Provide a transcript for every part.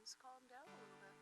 just calm down a little bit.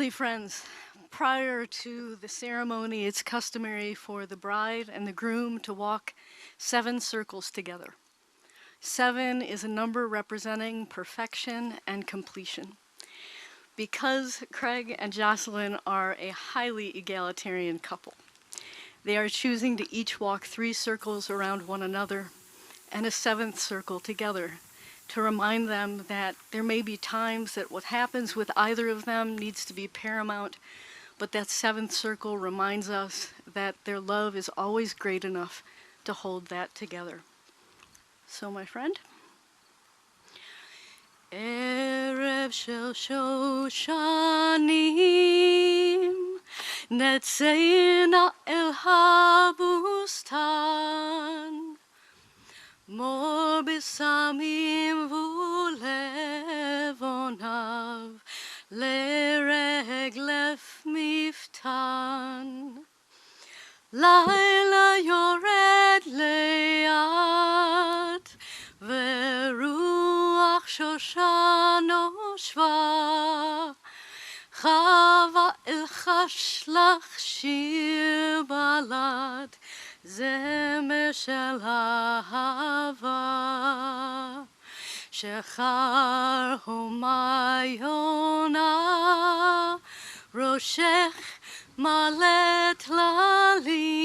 Lovely friends, prior to the ceremony, it's customary for the bride and the groom to walk 7 circles together. 7 is a number representing perfection and completion. Because Craig and Jocelyn are a highly egalitarian couple, they are choosing to each walk 3 circles around one another and a 7th circle together to remind them that there may be times that what happens with either of them needs to be paramount, but that 7th circle reminds us that their love is always great enough to hold that together. So, my friend, Erev shel Shoshanim Netzeina el habustan Mor besamim vulevonav Lereglef miftan Laila yored leat Veruach shoshano shva Chava el chashlach shir balad Zemer shel ahava Shechar homayona Roshech malet lalim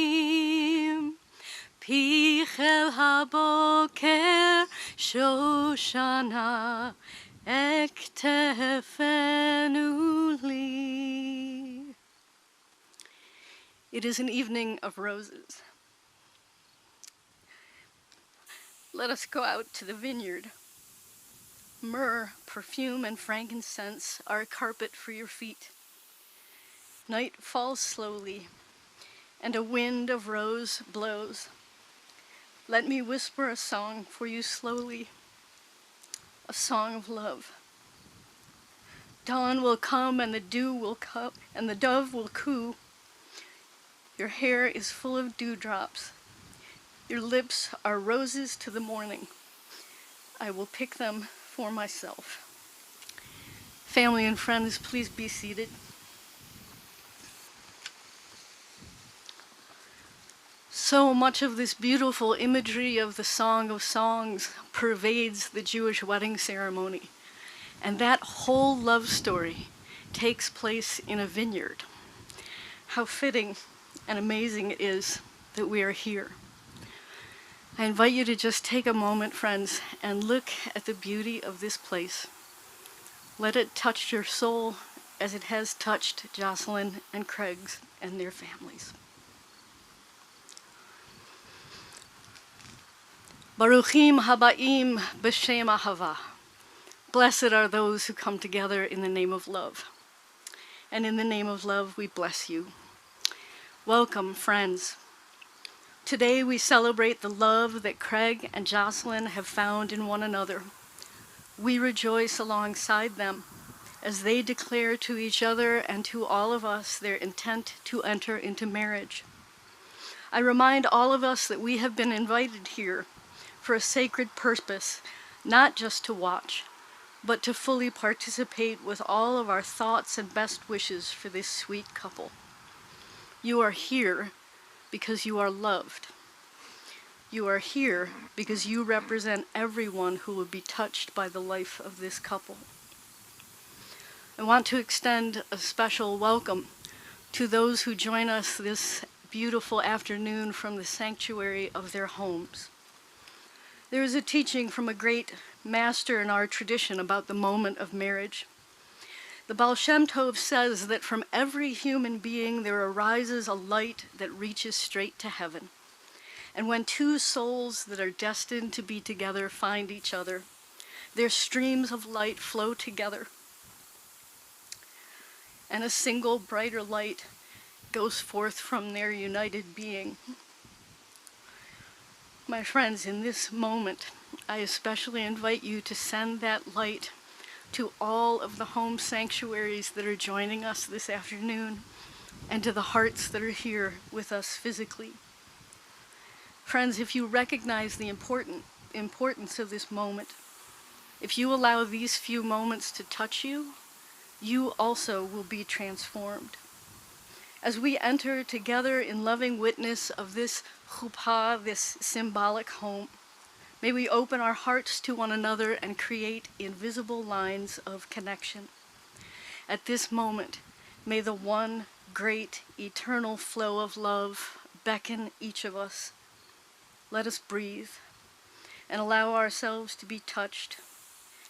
Pichel haboker shoshana Ektefenu li. It is an evening of roses. Let us go out to the vineyard. Myrrh, perfume, and frankincense are a carpet for your feet. Night falls slowly, and a wind of rose blows. Let me whisper a song for you slowly, a song of love. Dawn will come, and the dew will come, and the dove will coo. Your hair is full of dewdrops. Your lips are roses to the morning. I will pick them for myself. Family and friends, please be seated. So much of this beautiful imagery of the Song of Songs pervades the Jewish wedding ceremony. And that whole love story takes place in a vineyard. How fitting and amazing it is that we are here. I invite you to just take a moment, friends, and look at the beauty of this place. Let it touch your soul as it has touched Jocelyn and Craig's and their families. Baruchim habaim b'shem ahava. Blessed are those who come together in the name of love. And in the name of love, we bless you. Welcome, friends. Today we celebrate the love that Craig and Jocelyn have found in one another. We rejoice alongside them as they declare to each other and to all of us their intent to enter into marriage. I remind all of us that we have been invited here for a sacred purpose, not just to watch, but to fully participate with all of our thoughts and best wishes for this sweet couple. You are here because you are loved. You are here because you represent everyone who will be touched by the life of this couple. I want to extend a special welcome to those who join us this beautiful afternoon from the sanctuary of their homes. There is a teaching from a great master in our tradition about the moment of marriage. The Baal Shem Tov says that from every human being there arises a light that reaches straight to heaven. And when 2 souls that are destined to be together find each other, their streams of light flow together. And a single brighter light goes forth from their united being. My friends, in this moment, I especially invite you to send that light to all of the home sanctuaries that are joining us this afternoon, and to the hearts that are here with us physically. Friends, if you recognize the importance of this moment, if you allow these few moments to touch you, you also will be transformed. As we enter together in loving witness of this chuppah, this symbolic home, may we open our hearts to one another and create invisible lines of connection. At this moment, may the one great eternal flow of love beckon each of us. Let us breathe and allow ourselves to be touched.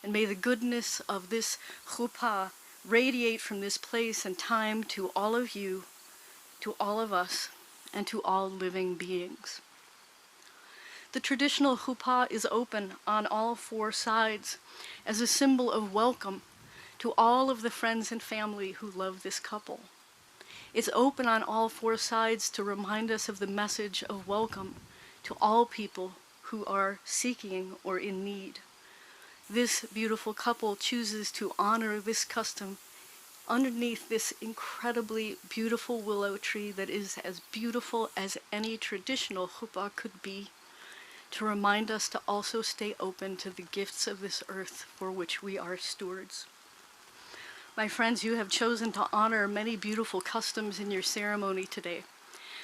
And may the goodness of this chuppah radiate from this place and time to all of you, to all of us, and to all living beings. The traditional chuppah is open on all four sides as a symbol of welcome to all of the friends and family who love this couple. It's open on all four sides to remind us of the message of welcome to all people who are seeking or in need. This beautiful couple chooses to honor this custom underneath this incredibly beautiful willow tree that is as beautiful as any traditional chuppah could be, to remind us to also stay open to the gifts of this earth for which we are stewards. My friends, you have chosen to honor many beautiful customs in your ceremony today,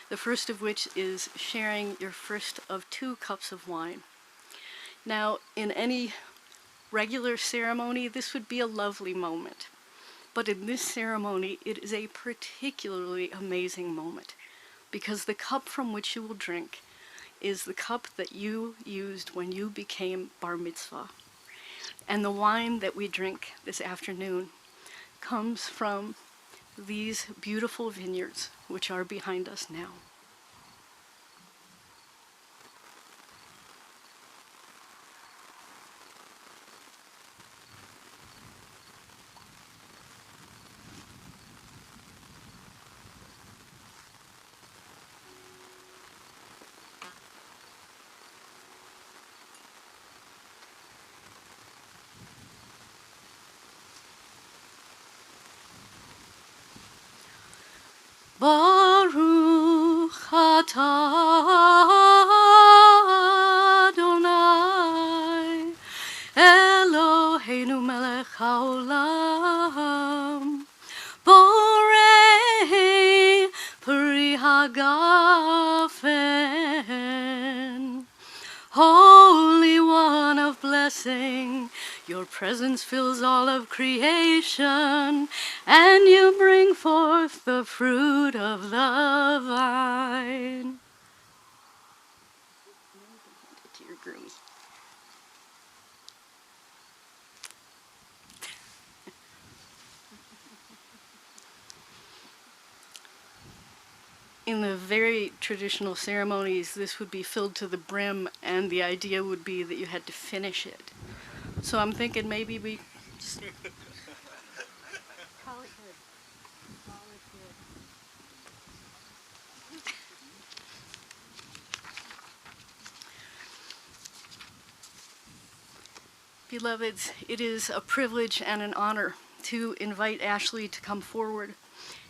the first of which is sharing your first of 2 cups of wine. Now, in any regular ceremony, this would be a lovely moment. But in this ceremony, it is a particularly amazing moment, because the cup from which you will drink is the cup that you used when you became bar mitzvah. And the wine that we drink this afternoon comes from these beautiful vineyards, which are behind us now. Baruch atah Adonai Eloheinu melech haolam borei peri hagafen. Holy One of blessing, your presence fills all of creation, and you bring forth the fruit of the vine. To your groom. In the very traditional ceremonies, this would be filled to the brim, and the idea would be that you had to finish it. So I'm thinking maybe we just call it good. Call it good. Beloveds, it is a privilege and an honor to invite Ashley to come forward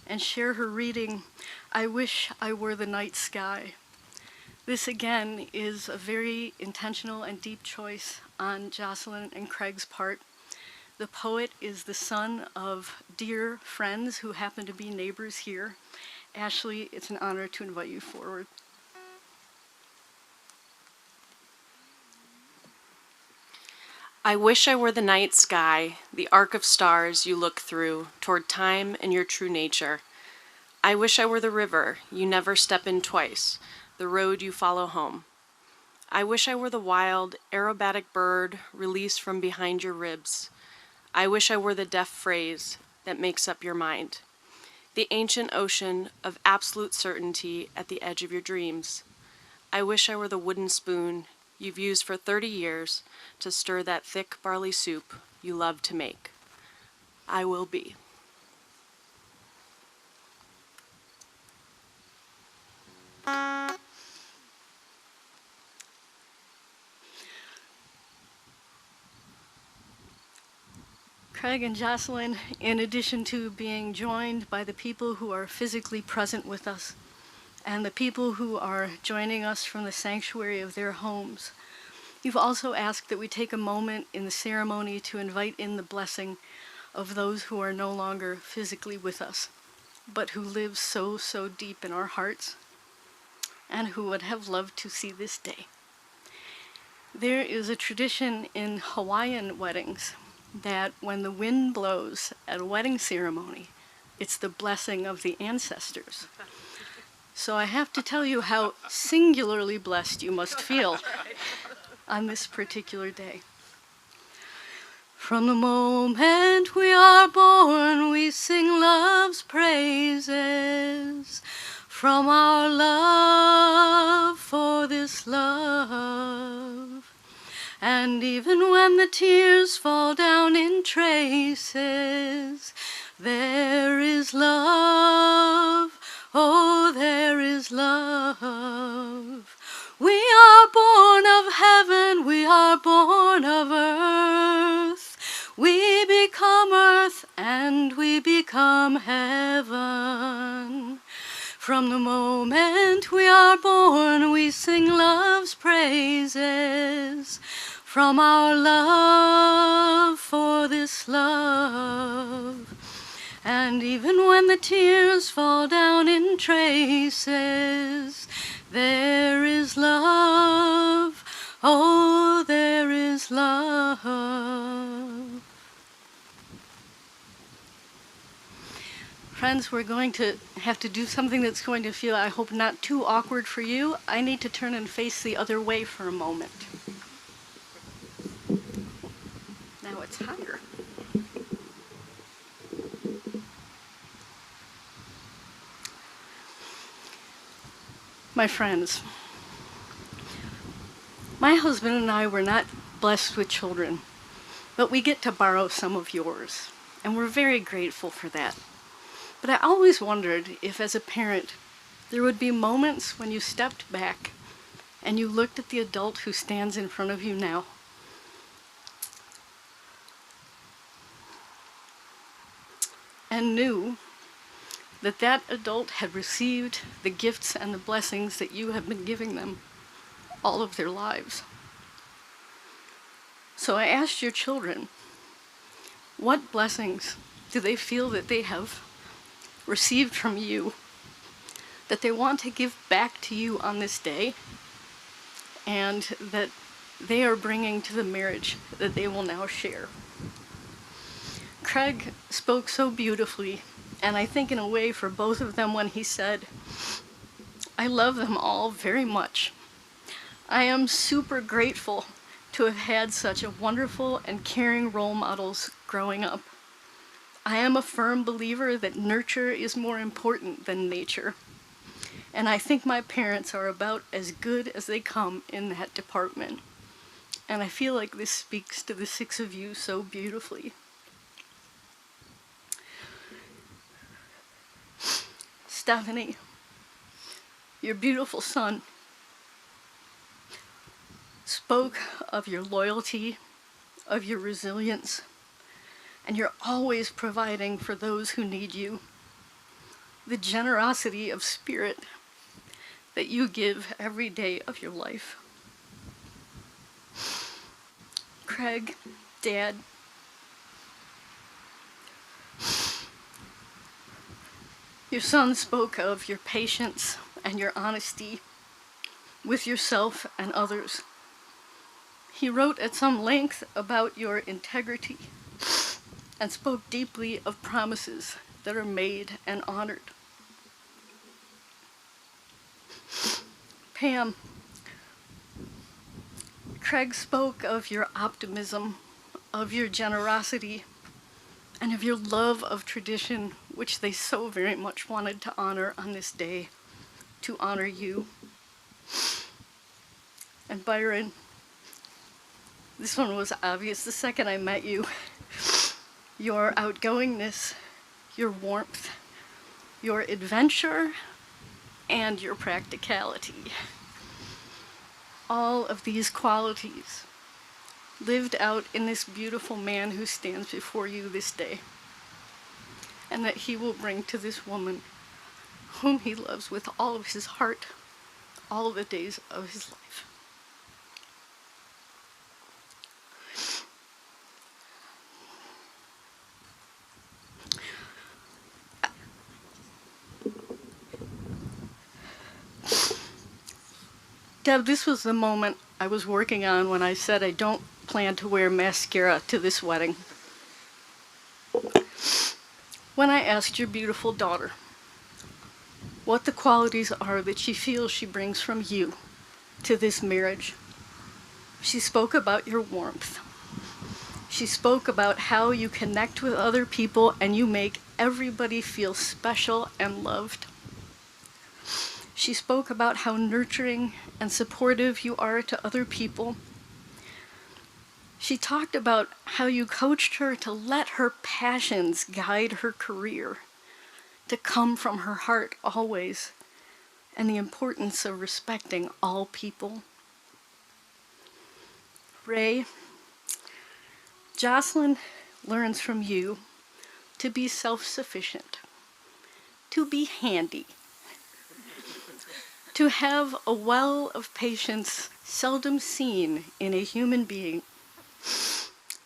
and share her reading, I Wish I Were the Night Sky. This again is a very intentional and deep choice on Jocelyn and Craig's part. The poet is the son of dear friends who happen to be neighbors here. Ashley, it's an honor to invite you forward. I wish I were the night sky, the arc of stars you look through toward time and your true nature. I wish I were the river you never step in twice, the road you follow home. I wish I were the wild, aerobatic bird released from behind your ribs. I wish I were the deaf phrase that makes up your mind, the ancient ocean of absolute certainty at the edge of your dreams. I wish I were the wooden spoon you've used for 30 years to stir that thick barley soup you love to make. I will be. Craig and Jocelyn, in addition to being joined by the people who are physically present with us and the people who are joining us from the sanctuary of their homes, you've also asked that we take a moment in the ceremony to invite in the blessing of those who are no longer physically with us, but who live so, so deep in our hearts, and who would have loved to see this day. There is a tradition in Hawaiian weddings that when the wind blows at a wedding ceremony, it's the blessing of the ancestors. So I have to tell you how singularly blessed you must feel on this particular day. From the moment we are born, we sing love's praises. From our love for this love. And even when the tears fall down in traces, there is love, oh, there is love. We are born of heaven, we are born of earth. We become earth and we become heaven. From the moment we are born, we sing love's praises. From our love for this love. And even when the tears fall down in traces, there is love, oh, there is love. Friends, we're going to have to do something that's going to feel, I hope, not too awkward for you. I need to turn and face the other way for a moment. Now it's higher. My friends, my husband and I were not blessed with children, but we get to borrow some of yours, and we're very grateful for that. But I always wondered if, as a parent, there would be moments when you stepped back and you looked at the adult who stands in front of you now. And knew that that adult had received the gifts and the blessings that you have been giving them all of their lives. So I asked your children, what blessings do they feel that they have received from you, that they want to give back to you on this day, and that they are bringing to the marriage that they will now share? Craig spoke so beautifully, and I think in a way for both of them when he said, I love them all very much. I am super grateful to have had such a wonderful and caring role models growing up. I am a firm believer that nurture is more important than nature. And I think my parents are about as good as they come in that department. And I feel like this speaks to the six of you so beautifully. Stephanie, your beautiful son, spoke of your loyalty, of your resilience, and you're always providing for those who need you. The generosity of spirit that you give every day of your life. Craig, Dad, your son spoke of your patience and your honesty with yourself and others. He wrote at some length about your integrity and spoke deeply of promises that are made and honored. Pam, Craig spoke of your optimism, of your generosity, and of your love of tradition, which they so very much wanted to honor on this day, to honor you. And Byron, this one was obvious the second I met you. Your outgoingness, your warmth, your adventure, and your practicality. All of these qualities lived out in this beautiful man who stands before you this day, and that he will bring to this woman whom he loves with all of his heart, all of the days of his life. Deb, this was the moment I was working on when I said I don't plan to wear mascara to this wedding. When I asked your beautiful daughter what the qualities are that she feels she brings from you to this marriage, she spoke about your warmth. She spoke about how you connect with other people and you make everybody feel special and loved. She spoke about how nurturing and supportive you are to other people. She talked about how you coached her to let her passions guide her career, to come from her heart always, and the importance of respecting all people. Ray, Jocelyn learns from you to be self-sufficient, to be handy, to have a well of patience seldom seen in a human being,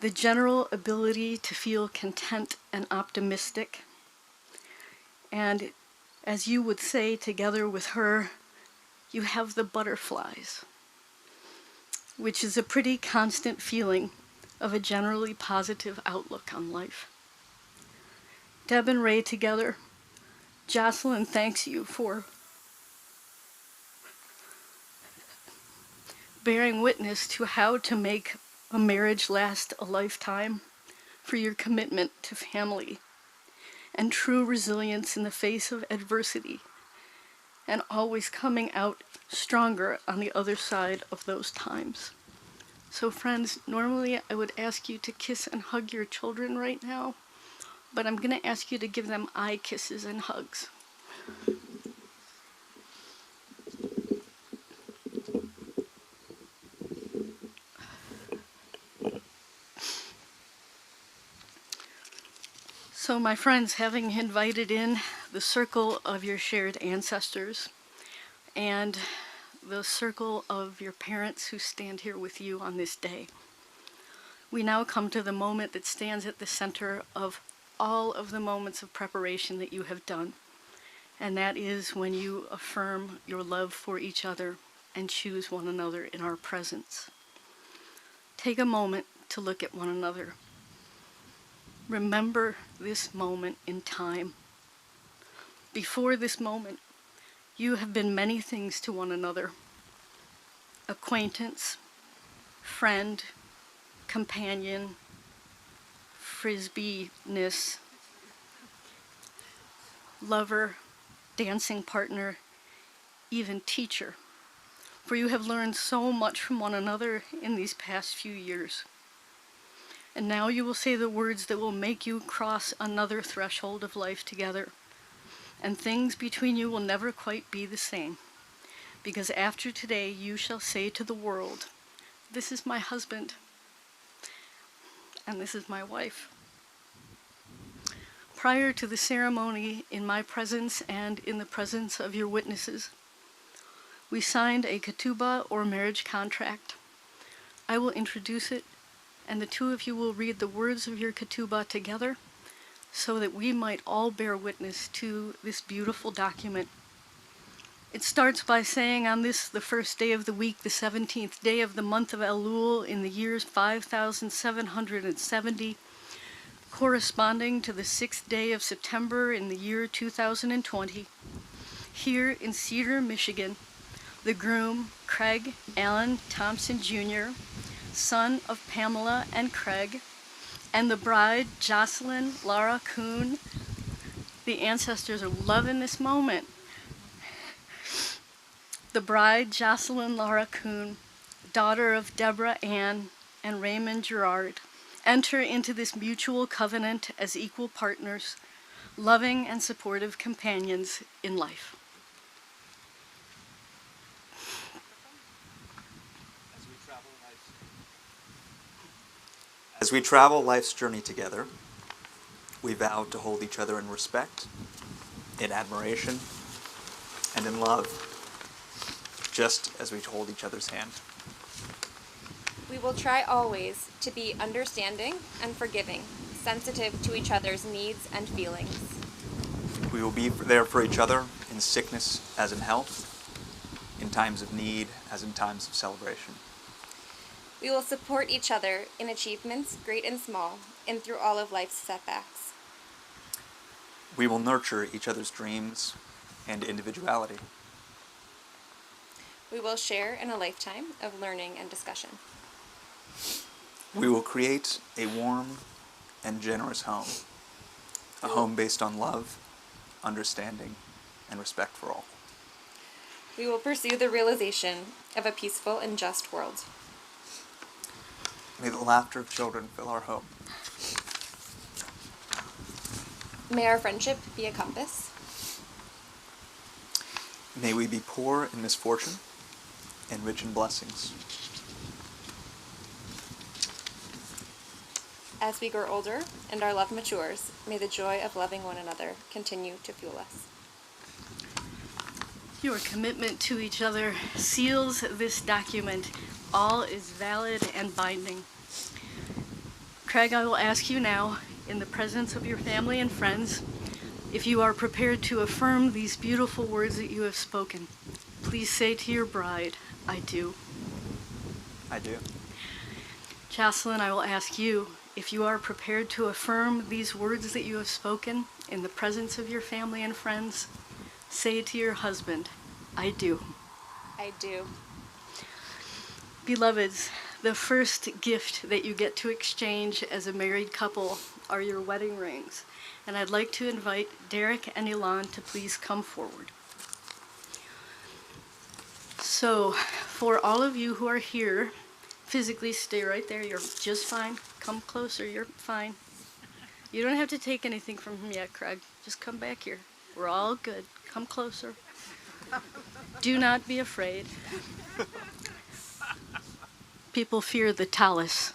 the general ability to feel content and optimistic, and as you would say together with her, you have the butterflies, which is a pretty constant feeling of a generally positive outlook on life. Deb and Ray together, Jocelyn thanks you for bearing witness to how to make a marriage last a lifetime, for your commitment to family and true resilience in the face of adversity, and always coming out stronger on the other side of those times. So friends, normally I would ask you to kiss and hug your children right now, but I'm going to ask you to give them eye kisses and hugs. So my friends, having invited in the circle of your shared ancestors and the circle of your parents who stand here with you on this day, we now come to the moment that stands at the center of all of the moments of preparation that you have done, and that is when you affirm your love for each other and choose one another in our presence. Take a moment to look at one another. Remember this moment in time. Before this moment, you have been many things to one another: acquaintance, friend, companion, frisbee-ness, lover, dancing partner, even teacher. For you have learned so much from one another in these past few years. And now you will say the words that will make you cross another threshold of life together. And things between you will never quite be the same. Because after today, you shall say to the world, "This is my husband, and this is my wife." Prior to the ceremony, in my presence and in the presence of your witnesses, we signed a ketubah or marriage contract. I will introduce it, and the two of you will read the words of your ketubah together so that we might all bear witness to this beautiful document. It starts by saying, on this, the first day of the week, the 17th day of the month of Elul, in the years 5770, corresponding to the 6th day of September in the year 2020, here in Cedar, Michigan, the groom, Craig Allen Thompson Jr., son of Pamela and Craig, and the bride, Jocelyn Laura Kuhn. The ancestors are loving this moment. The bride, Jocelyn Laura Kuhn, daughter of Deborah Ann and Raymond Gerard, enter into this mutual covenant as equal partners, loving and supportive companions in life. As we travel life's journey together, we vow to hold each other in respect, in admiration, and in love, just as we hold each other's hand. We will try always to be understanding and forgiving, sensitive to each other's needs and feelings. We will be there for each other in sickness as in health, in times of need as in times of celebration. We will support each other in achievements, great and small, and through all of life's setbacks. We will nurture each other's dreams and individuality. We will share in a lifetime of learning and discussion. We will create a warm and generous home, a home based on love, understanding, and respect for all. We will pursue the realization of a peaceful and just world. May the laughter of children fill our home. May our friendship be a compass. May we be poor in misfortune and rich in blessings. As we grow older and our love matures, may the joy of loving one another continue to fuel us. Your commitment to each other seals this document. All is valid and binding. Craig, I will ask you now, in the presence of your family and friends, if you are prepared to affirm these beautiful words that you have spoken. Please say to your bride, I do. I do. Jocelyn, I will ask you, if you are prepared to affirm these words that you have spoken in the presence of your family and friends, say to your husband, I do. I do. Beloveds, the first gift that you get to exchange as a married couple are your wedding rings. And I'd like to invite Derek and Ilan to please come forward. So, for all of you who are here, physically stay right there. You're just fine. Come closer. You're fine. You don't have to take anything from him yet, Craig. Just come back here. We're all good. Come closer. Do not be afraid. People fear the talus.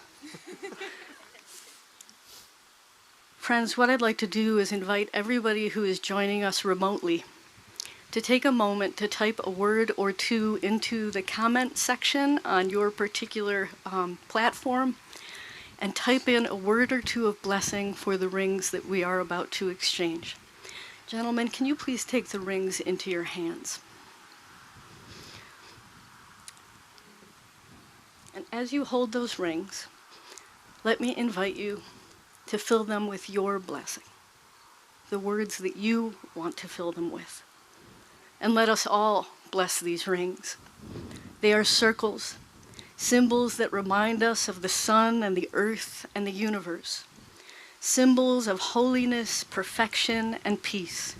Friends, what I'd like to do is invite everybody who is joining us remotely to take a moment to type a word or two into the comment section on your particular platform and type in a word or two of blessing for the rings that we are about to exchange. Gentlemen, can you please take the rings into your hands? And as you hold those rings, let me invite you to fill them with your blessing, the words that you want to fill them with. And let us all bless these rings. They are circles, symbols that remind us of the sun and the earth and the universe, symbols of holiness, perfection, and peace,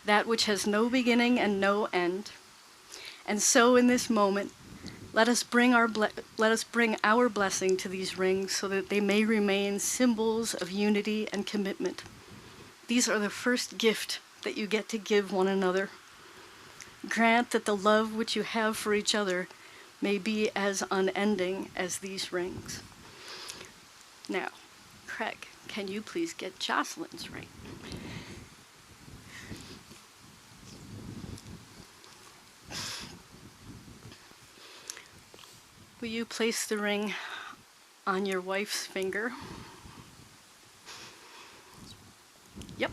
that which has no beginning and no end. And so in this moment, let us bring our blessing to these rings so that they may remain symbols of unity and commitment. These are the first gift that you get to give one another. Grant that the love which you have for each other may be as unending as these rings. Now, Craig, can you please get Jocelyn's ring? Will you place the ring on your wife's finger? Yep.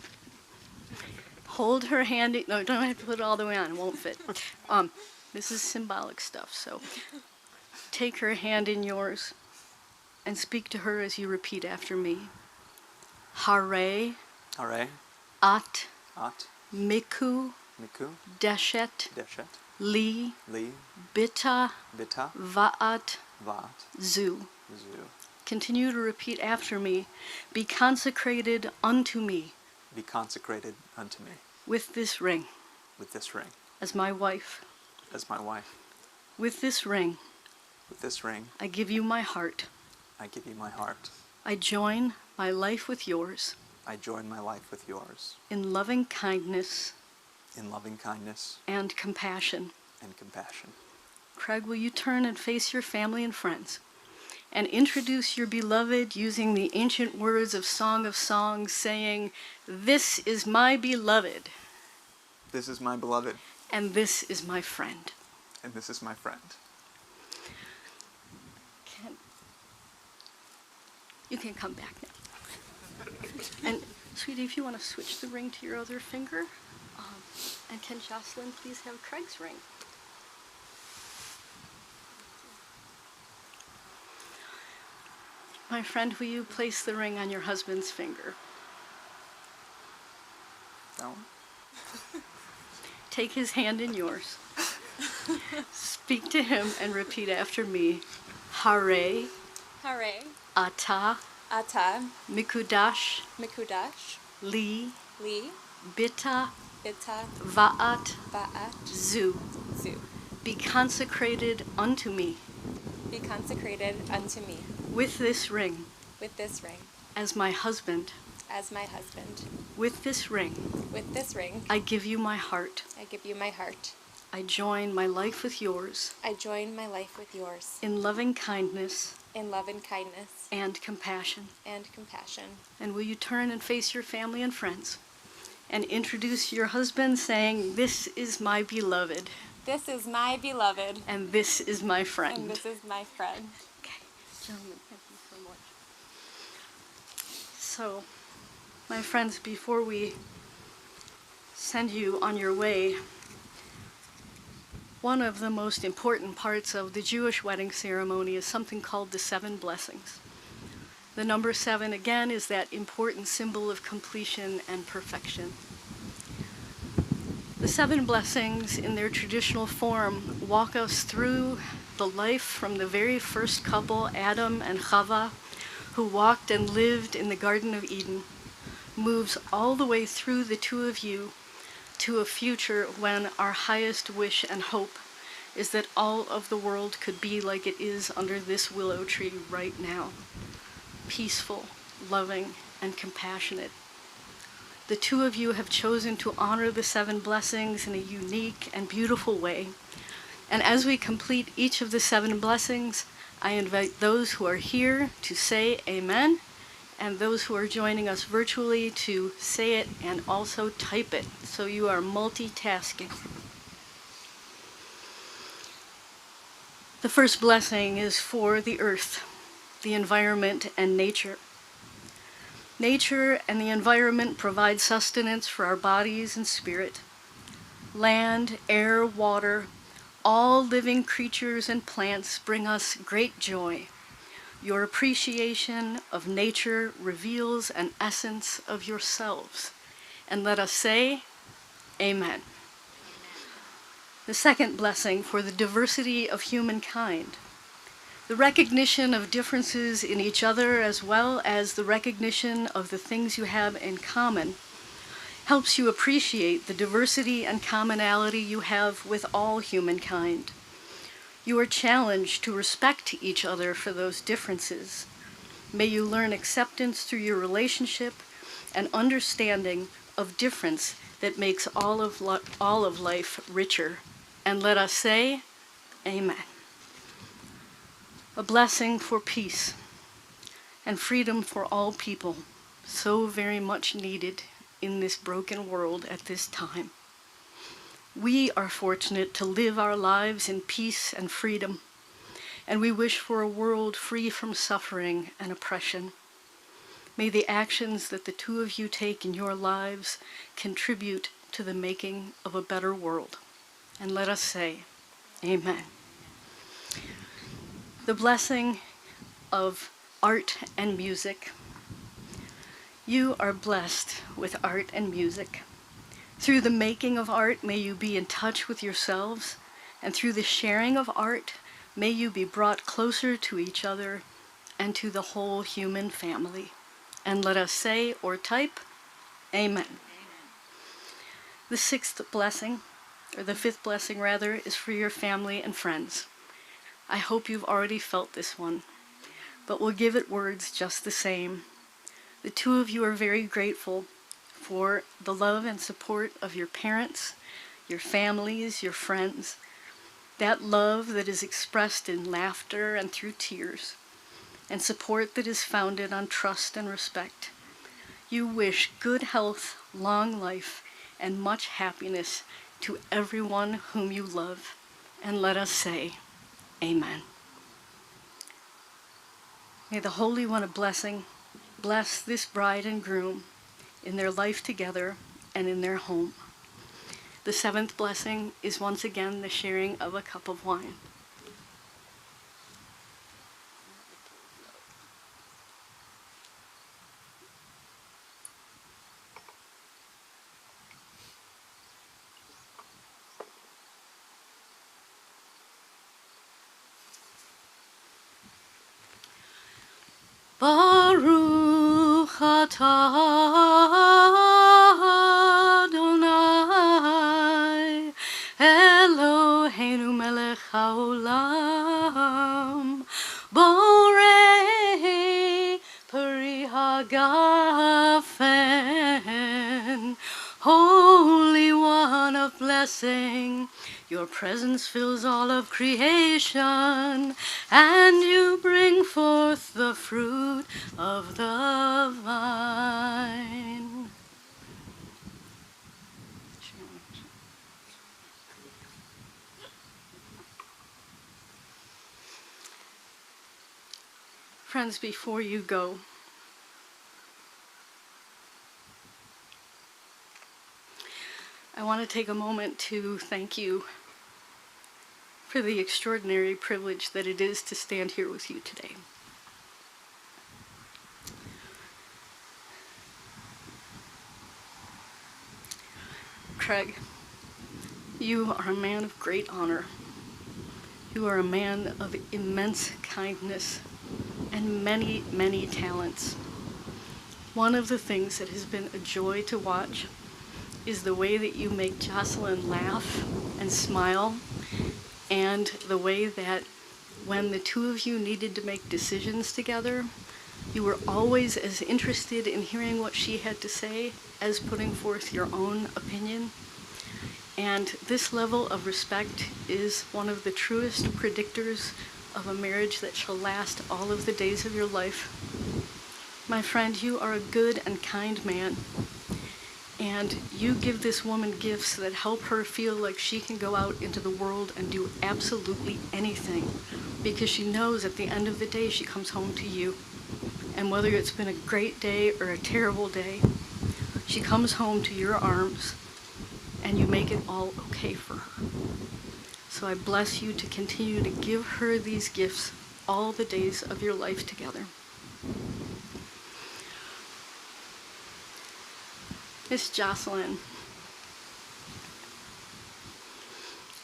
Hold her hand. No, don't have to put it all the way on. It won't fit. This is symbolic stuff, so take her hand in yours and speak to her as you repeat after me. Hare, Hare, At, At, Miku, Miku, Deshet, Deshet, Li, Li, Bita, Bita, Va'at, Vat, Zu. Zu. Continue to repeat after me. Be consecrated unto me Be consecrated unto me with this ring with this ring, as my wife. as my wife. With this ring, With this ring, I give you my heart. I give you my heart. I join my life with yours I join my life with yours in loving kindness in loving kindness and compassion. and compassion. Craig, will you turn and face your family and friends and introduce your beloved using the ancient words of Song of Songs, saying, "This is my beloved, This is my beloved, and this is my friend." and this is my friend. You can come back now. And, sweetie, if you want to switch the ring to your other finger, and can Jocelyn please have Craig's ring? My friend, will you place the ring on your husband's finger? No? Take his hand in yours. Speak to him and repeat after me. Hare Hare, ata Ata, mikudash Mikudash, li Li, bita Bita, va'at Ba'at, zu. Zu. Be consecrated unto me Be consecrated unto me with this ring with this ring, as my husband. as my husband. With this ring, With this ring, I give you my heart. I give you my heart. I join my life with yours I join my life with yours in loving kindness in love and kindness and compassion. and compassion. And will you turn and face your family and friends and introduce your husband saying, "This is my beloved, This is my beloved, and this is my friend." and this is my friend. Okay, gentlemen, thank you so much. So, my friends, before we send you on your way, one of the most important parts of the Jewish wedding ceremony is something called the 7 blessings. The number 7, again, is that important symbol of completion and perfection. The 7 blessings, in their traditional form, walk us through the life from the very first couple, Adam and Chava, who walked and lived in the Garden of Eden, moves all the way through the two of you to a future when our highest wish and hope is that all of the world could be like it is under this willow tree right now. Peaceful, loving, and compassionate. The two of you have chosen to honor the 7 blessings in a unique and beautiful way. And as we complete each of the 7 blessings, I invite those who are here to say amen, and those who are joining us virtually to say it and also type it, so you are multitasking. The first blessing is for the earth, the environment, and nature. Nature and the environment provide sustenance for our bodies and spirit. Land, air, water, all living creatures and plants bring us great joy. Your appreciation of nature reveals an essence of yourselves. And let us say, amen. The second blessing for the diversity of humankind. The recognition of differences in each other, as well as the recognition of the things you have in common, helps you appreciate the diversity and commonality you have with all humankind. You are challenged to respect each other for those differences. May you learn acceptance through your relationship and understanding of difference that makes all of life richer. And let us say, amen. A blessing for peace and freedom for all people, so very much needed in this broken world at this time. We are fortunate to live our lives in peace and freedom, and we wish for a world free from suffering and oppression. May the actions that the two of you take in your lives contribute to the making of a better world. And let us say, amen. The blessing of art and music. You are blessed with art and music. Through the making of art, may you be in touch with yourselves, and through the sharing of art, may you be brought closer to each other and to the whole human family. And let us say or type, amen. The fifth blessing rather, is for your family and friends. I hope you've already felt this one, but we'll give it words just the same. The two of you are very grateful for the love and support of your parents, your families, your friends, that love that is expressed in laughter and through tears, and support that is founded on trust and respect. You wish good health, long life, and much happiness to everyone whom you love. And let us say, amen. May the Holy One of Blessing bless this bride and groom in their life together and in their home. The 7th blessing is once again the sharing of a cup of wine. Baruch atah Adonai Eloheinu melech haolam Borei peri hagafen Holy One of blessing, your presence fills all of creation, and you bring forth the fruit of the vine. Friends, before you go, I want to take a moment to thank you for the extraordinary privilege that it is to stand here with you today. Craig, you are a man of great honor. You are a man of immense kindness and many, many talents. One of the things that has been a joy to watch is the way that you make Jocelyn laugh and smile, and the way that when the two of you needed to make decisions together, you were always as interested in hearing what she had to say as putting forth your own opinion. And this level of respect is one of the truest predictors of a marriage that shall last all of the days of your life. My friend, you are a good and kind man, and you give this woman gifts that help her feel like she can go out into the world and do absolutely anything, because she knows at the end of the day she comes home to you. And whether it's been a great day or a terrible day, she comes home to your arms and you make it all okay for her. So I bless you to continue to give her these gifts all the days of your life together. Miss Jocelyn,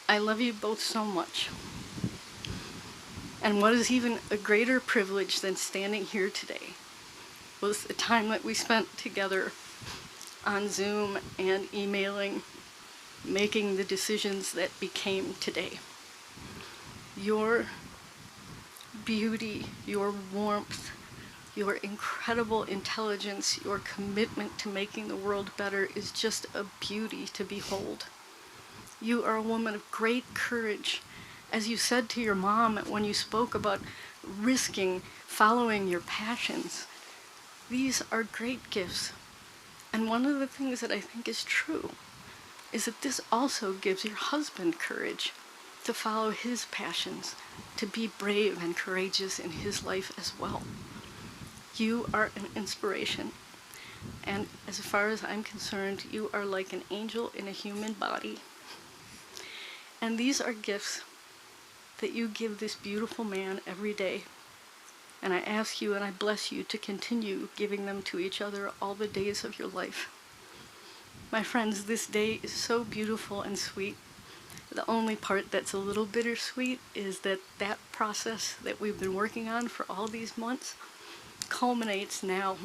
I love you both so much. And what is even a greater privilege than standing here today was the time that we spent together on Zoom and emailing, making the decisions that became today. Your beauty, your warmth, your incredible intelligence, your commitment to making the world better is just a beauty to behold. You are a woman of great courage. As you said to your mom when you spoke about risking following your passions, these are great gifts. And one of the things that I think is true is that this also gives your husband courage to follow his passions, to be brave and courageous in his life as well. You are an inspiration. And as far as I'm concerned, you are like an angel in a human body. And these are gifts that you give this beautiful man every day. And I ask you and I bless you to continue giving them to each other all the days of your life. My friends, this day is so beautiful and sweet. The only part that's a little bittersweet is that that process that we've been working on for all these months culminates now.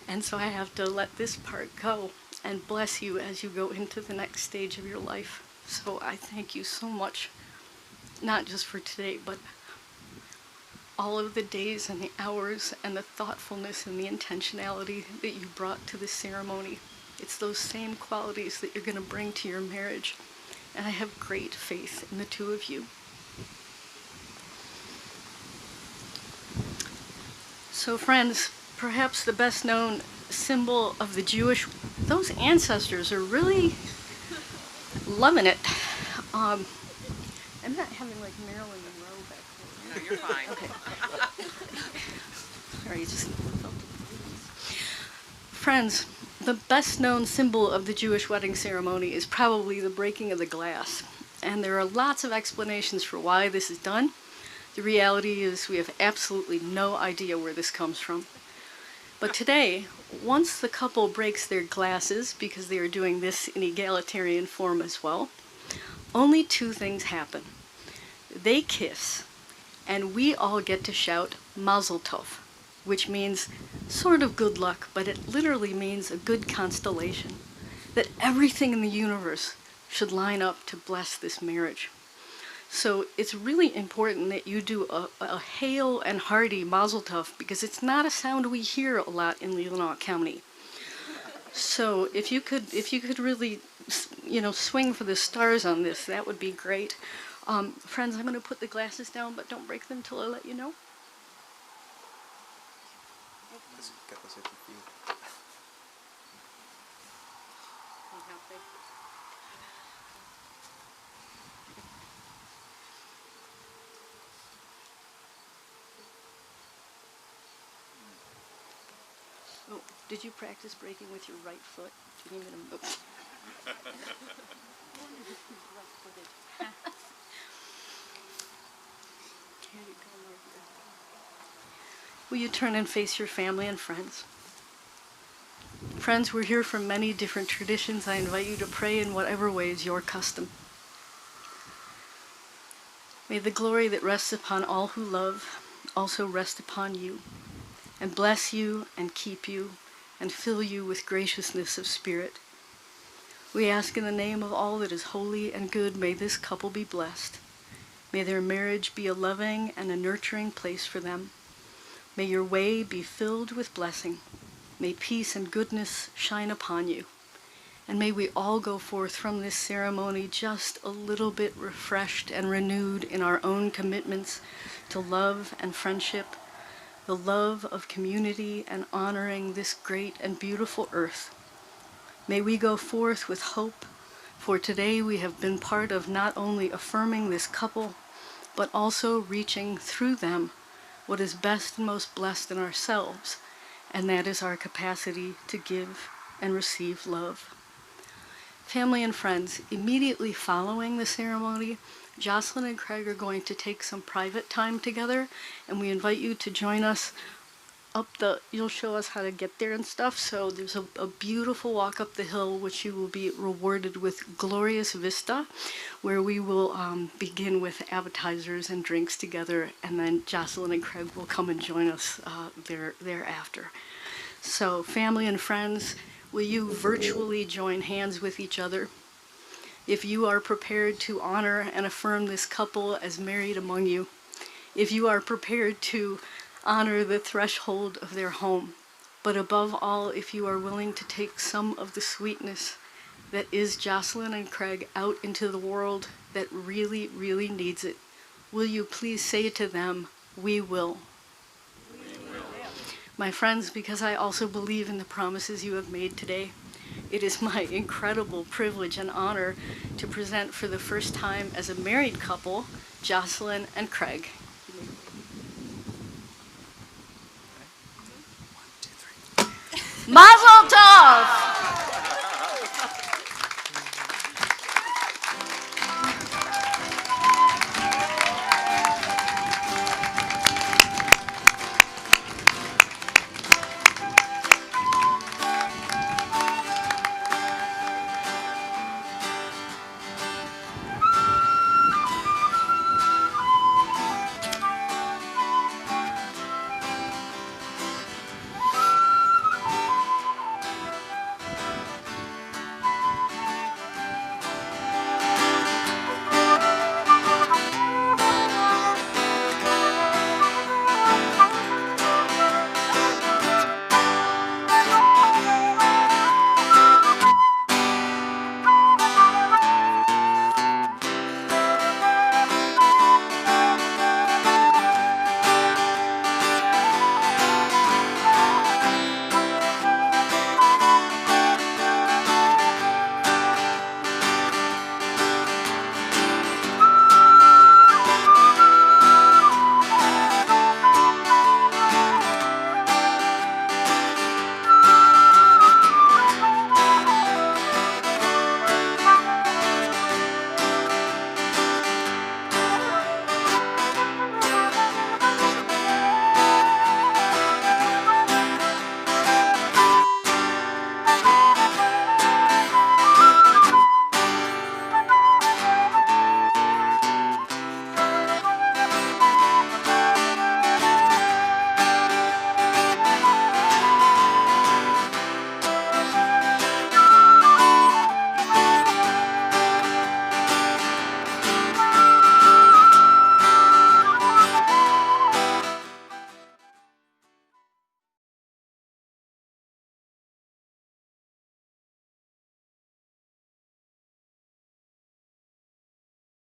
And so I have to let this part go and bless you as you go into the next stage of your life. So I thank you so much, not just for today, but all of the days and the hours and the thoughtfulness and the intentionality that you brought to this ceremony. It's those same qualities that you're going to bring to your marriage. And I have great faith in the two of you. So friends, perhaps the best known symbol of the Jewish, those ancestors are really loving it. I'm not having like Marilyn Monroe back there. No, you're fine. Okay. Sorry, just felt it. Friends, the best known symbol of the Jewish wedding ceremony is probably the breaking of the glass. And there are lots of explanations for why this is done. The reality is we have absolutely no idea where this comes from. But today, once the couple breaks their glasses, because they are doing this in egalitarian form as well, only two things happen. They kiss, and we all get to shout Mazel Tov, which means sort of good luck, but it literally means a good constellation, that everything in the universe should line up to bless this marriage. So it's really important that you do a hail and hearty Mazel Tov, because it's not a sound we hear a lot in Leelanau County. So if you could really, swing for the stars on this, that would be great. Friends, I'm going to put the glasses down, but don't break them till I let you know. Get this at your feet. Oh, did you practice breaking with your right foot? Do you need me to move? Here you go, my dear. Will you turn and face your family and friends? Friends, we're here from many different traditions. I invite you to pray in whatever way is your custom. May the glory that rests upon all who love also rest upon you, and bless you and keep you and fill you with graciousness of spirit. We ask in the name of all that is holy and good, may this couple be blessed. May their marriage be a loving and a nurturing place for them. May your way be filled with blessing. May peace and goodness shine upon you. And may we all go forth from this ceremony just a little bit refreshed and renewed in our own commitments to love and friendship, the love of community and honoring this great and beautiful earth. May we go forth with hope, for today we have been part of not only affirming this couple, but also reaching through them what is best and most blessed in ourselves, and that is our capacity to give and receive love. Family and friends, immediately following the ceremony, Jocelyn and Craig are going to take some private time together, and we invite you to join us you'll show us how to get there and stuff. So there's a beautiful walk up the hill, which you will be rewarded with glorious vista, where we will begin with appetizers and drinks together, and then Jocelyn and Craig will come and join us thereafter. So family and friends, will you virtually join hands with each other? If you are prepared to honor and affirm this couple as married among you, if you are prepared to honor the threshold of their home, but above all, if you are willing to take some of the sweetness that is Jocelyn and Craig out into the world that really, really needs it, will you please say to them, "We will." My friends, because I also believe in the promises you have made today, it is my incredible privilege and honor to present for the first time as a married couple, Jocelyn and Craig. 1, 2, 3. Mazel Tov!